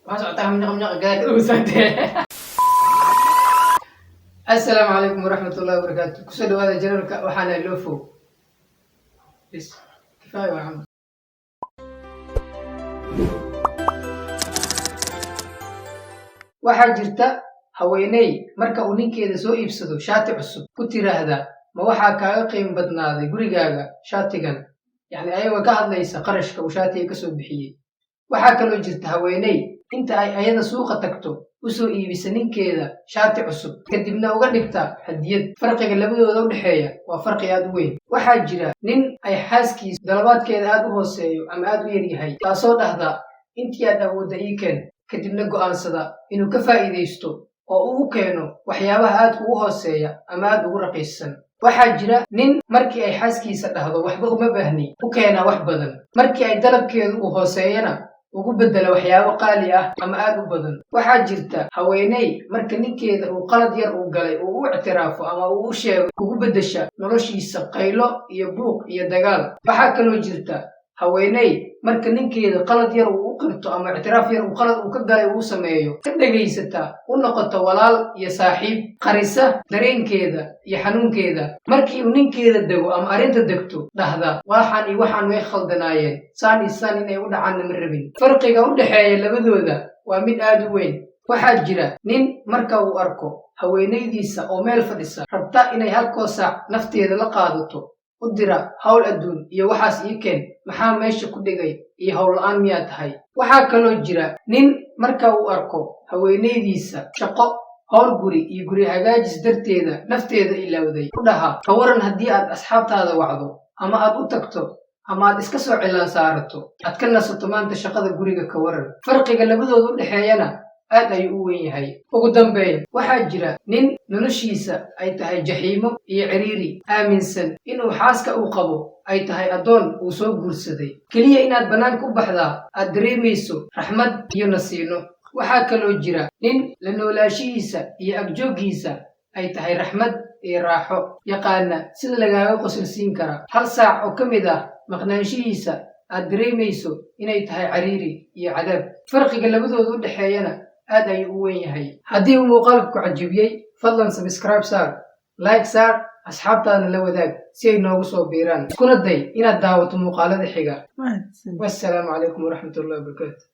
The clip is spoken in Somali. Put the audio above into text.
masuk minyak gak Assalamualaikum warahmatullahi wabarakatuh. Kusoo dhawaada janalka waxaana Lofo. Bis kifaayo waxaan. Waxaa jirta haweeney marka uu ninkeeda soo iibsado shaati cusub ku tiraahda ma waxaa kaaga qiimo badnaaday gurigaaga shaatigan, yani ayagoo ka hadlaysa qarashka uu shaatiga kasoo bixiyey. waxaa kaloo jirta haweeney inta ay ayada suuqa tagto usoo iibisa ninkeeda shaati cusub kadibna uga dhigta hadiyad. farqiga labadooda u dhexeeya waa farqi aad u weyn. waxaa jira nin ay xaaskiisa dalabaadkeeda aad u hooseeyo ama aad u yaryahay, taasoo dhahda intii aad awoodda ii keen, kadibna go'aansada inuu ka faa'iidaysto oo uu u keeno waxyaabaha aad ugu hooseeya ama aad ugu raqiisan. waxaa jira nin markii ay xaaskiisa dhahdo waxba uma baahni u keena wax badan, markii ay dalabkeedu u hooseeyana ugu bedela waxyaabo qaali ah ama aad u badan. waxaa jirta haweeney marka ninkeeda uu qalad yar uu galay uu u ictiraafo ama uu u sheego ugu beddesha noloshiisa qaylo iyo buuq iyo dagaal. waxaa kaloo jirta haweeney marka ninkeeda qalad yar uu u qirto ama ictiraaf yar uu qalad uu ka galay uu sameeyo ka dhegaysata, u noqoto walaal iyo saaxiib, qarisa dareenkeeda iyo xanuunkeeda. markii uu ninkeeda dego ama arrinta degto dhahda waxaan iyo waxaan way khaldanaayeen, saan iyo saan inay u dhacaanna ma rabin. farqiga u dhexeeya labadooda waa mid aad u weyn. waxaa jira nin marka uu arko haweenaydiisa oo meel fadhisa rabta inay halkoo saac nafteeda la qaadato, u dira hawl adduun iyo waxaas ii keen, maxaa meesha ku dhigay iyo hawl la'aan miyaa tahay. waxaa kaloo jira nin marka uu arko haweenaydiisa shaqo, hawl guri iyo guri hagaajis darteeda nafteeda ilowday, u dhaha ka waran haddii aad asxaabtaada wacdo ama aad u tagto ama aad iska soo cilaan saarato, aad ka nasato maanta shaqada guriga ka waran. farqiga labadooda u dhexeeyana aad ayuu u weyn yahay. ugu dambeyn, waxaa jira nin noloshiisa ay tahay jaxiimo iyo ciriiri, aaminsan inuu xaaska uu qabo ay tahay addoon uu soo guursaday, keliya inaad bannaanka u baxdaa aad dareemayso raxmad iyo nasiino. waxaa kaloo jira nin la noolaashihiisa iyo agjooggiisa ay tahay raxmad iyo raaxo, yaqaana sida lagaaga qosolsiin kara. hal saac oo ka mid ah maqnaanshihiisa aad dareemayso inay tahay cariiri iyo cadaab. farqiga labadooda u dhexeeyana aad ayuu u weyn yahay. haddii uu muuqaalka ku cajibiyey, fadlan subscribe saar, like saar, asxaabtaadana la wadaag si ay noogu soo biiraan. iskuna day inaad daawato muuqaalada xiga. wassalaamu calaykum waraxmatullahi wabarakaatu.